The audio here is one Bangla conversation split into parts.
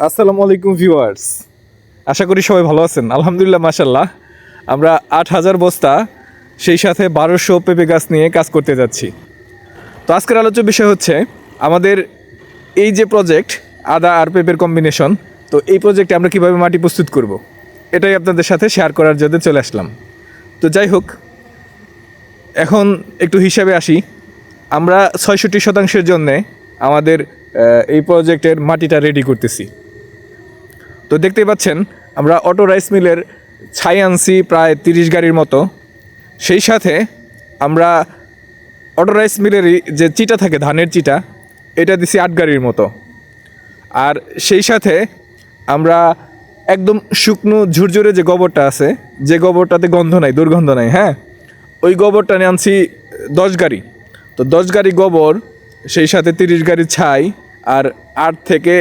আসসালামু আলাইকুম ভিউয়ার্স, আশা করি সবাই ভালো আছেন। আলহামদুলিল্লাহ, মাশাল্লাহ, আমরা 8,000 বস্তা সেই সাথে 1200 পেঁপে গাছ নিয়ে কাজ করতে যাচ্ছি। তো আজকের আলোচ্য বিষয় হচ্ছে আমাদের এই যে প্রজেক্ট আদা আর পেঁপের কম্বিনেশন। তো এই প্রজেক্টে আমরা কীভাবে মাটি প্রস্তুত করব, এটাই আপনাদের সাথে শেয়ার করার জন্য চলে আসলাম। তো যাই হোক, এখন একটু হিসাবে আসি। আমরা 66% জন্যে আমাদের এই প্রজেক্টের মাটিটা রেডি করতেছি। তো দেখতেই পাচ্ছেন আমরা অটো রাইস মিলের ছাই আনছি প্রায় 30 গাড়ির মতো। সেই সাথে আমরা অটো রাইস মিলেরই যে চিটা থাকে, ধানের চিটা, এটা দিছি 8 গাড়ির মতো। আর সেই সাথে আমরা একদম শুকনো ঝুরঝুরে যে গোবরটা আছে, যে গোবরটাতে গন্ধ নাই, দুর্গন্ধ নাই, হ্যাঁ, ওই গোবরটা নিয়ে আনছি 10 গাড়ি। তো 10 গাড়ি গোবর, সেই সাথে 30 গাড়ি ছাই, আর 8 থেকে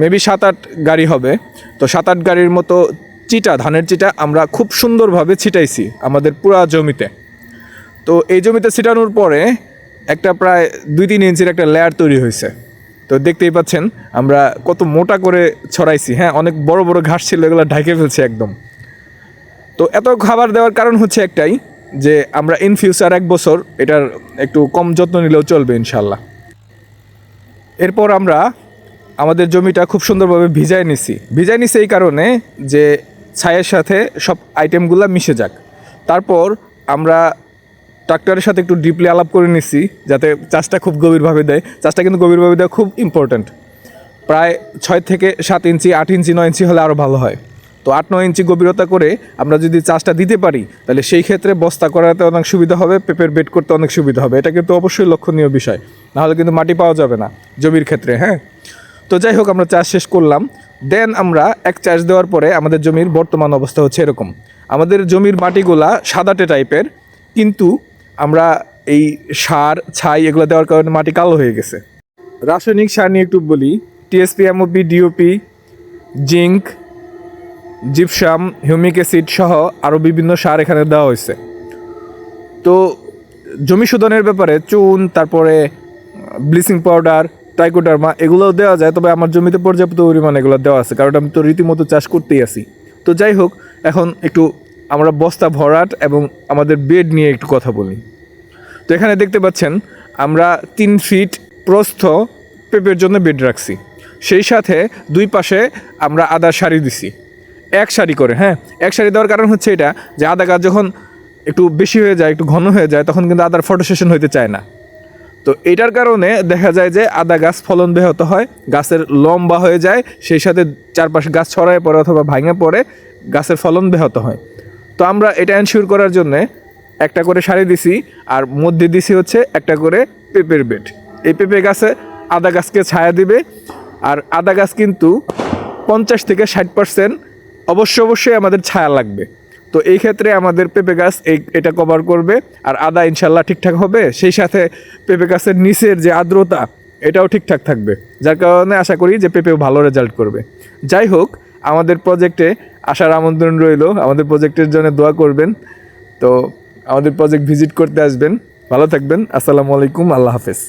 মেবি 7-8 গাড়ি হবে। তো 7-8 গাড়ির মতো চিটা, ধানের চিটা আমরা খুব সুন্দরভাবে ছিটাইছি আমাদের পুরা জমিতে। তো এই জমিতে ছিটানোর পরে একটা প্রায় 2-3 ইঞ্চির একটা লেয়ার তৈরি হয়েছে। তো দেখতেই পাচ্ছেন আমরা কত মোটা করে ছড়াইছি, হ্যাঁ, অনেক বড় বড় ঘাস ছিল, এগুলো ঢাকে ফেলছে একদম। তো এত খাবার দেওয়ার কারণ হচ্ছে একটাই, যে আমরা ইন ফিউচার 1 বছর এটার একটু কম যত্ন নিলেও চলবে ইনশাল্লাহ। এরপর আমরা আমাদের জমিটা খুব সুন্দরভাবে ভিজাই নিছি এই কারণে যে ছায়ের সাথে সব আইটেমগুলো মিশে যাক। তারপর আমরা ট্রাক্টরের সাথে একটু ডিপলি আলাপ করে নিছি, যাতে চাষটা খুব গভীরভাবে দেয়। চাষটা কিন্তু গভীরভাবে দেওয়া খুব ইম্পর্ট্যান্ট। প্রায় 6 থেকে 7 ইঞ্চি, 8 ইঞ্চি, 9 ইঞ্চি হলে আরও ভালো হয়। তো 8-9 ইঞ্চি গভীরতা করে আমরা যদি চাষটা দিতে পারি, তাহলে সেই ক্ষেত্রে বস্তা করাতে অনেক সুবিধা হবে, পেঁপের বেড করতে অনেক সুবিধা হবে। এটা কিন্তু অবশ্যই লক্ষণীয় বিষয়, নাহলে কিন্তু মাটি পাওয়া যাবে না জমির ক্ষেত্রে, হ্যাঁ। তো যাই হোক, আমরা চাষ শেষ করলাম। দেন আমরা এক চাষ দেওয়ার পরে আমাদের জমির বর্তমান অবস্থা হচ্ছে এরকম। আমাদের জমির মাটিগুলা সাদাটে টাইপের, কিন্তু আমরা এই সার, ছাই এগুলো দেওয়ার কারণে মাটি কালো হয়ে গেছে। রাসায়নিক সার নিয়ে একটু বলি। TSP, MOP, DOP, zinc, gypsum, humic acid সহ আরও বিভিন্ন সার এখানে দেওয়া হয়েছে। তো জমি শোধনের ব্যাপারে চুন, তারপরে ব্লিচিং পাউডার, ট্রাইকোডার্মা এগুলোও দেওয়া যায়, তবে আমার জমিতে পর্যাপ্ত পরিমাণে এগুলো দেওয়া আছে, কারণ আমি তো রীতিমতো চাষ করতেই আছি। তো যাই হোক, এখন একটু আমরা বস্তা ভরাট এবং আমাদের বেড নিয়ে একটু কথা বলি। তো এখানে দেখতে পাচ্ছেন আমরা 3 ফিট প্রস্থ পেঁপের জন্য বেড রাখছি। সেই সাথে 2 পাশে আমরা আদার সারি দিছি, 1 সারি করে, হ্যাঁ। 1 সারি দেওয়ার কারণ হচ্ছে এটা, যে আদা গাছ যখন একটু বেশি হয়ে যায়, একটু ঘন হয়ে যায়, তখন কিন্তু আদার ফটোসেশন হইতে চায় না। তো এটার কারণে দেখা যায় যে আদা গাছ ফলন ব্যাহত হয়, গাছের লম্বা হয়ে যায়, সেই সাথে চারপাশে গাছ ছড়ায় পড়ে অথবা ভাঙে পড়ে গাছের ফলন ব্যাহত হয়। তো আমরা এটা এনশিওর করার জন্যে একটা করে সারি দিছি, আর মধ্যে দিছি হচ্ছে একটা করে পেঁপের বেড। এই পেঁপে গাছে আদা গাছকে ছায়া দিবে। আর আদা গাছ কিন্তু 50 থেকে 60% অবশ্যই আমাদের ছায়া লাগবে। তো এই ক্ষেত্রে আমাদের পেঁপে গাছ এটা কভার করবে, আর আদা ইনশাল্লাহ ঠিকঠাক হবে। সেই সাথে পেঁপে গাছের নিচের যে আর্দ্রতা, এটাও ঠিকঠাক থাকবে, যার কারণে আশা করি যে পেঁপেও ভালো রেজাল্ট করবে। যাই হোক, আমাদের প্রজেক্টে আসার আমন্ত্রণ রইল, আমাদের প্রজেক্টের জন্য দোয়া করবেন। তো আমাদের প্রজেক্ট ভিজিট করতে আসবেন। ভালো থাকবেন। আসসালামু আলাইকুম, আল্লাহ হাফেজ।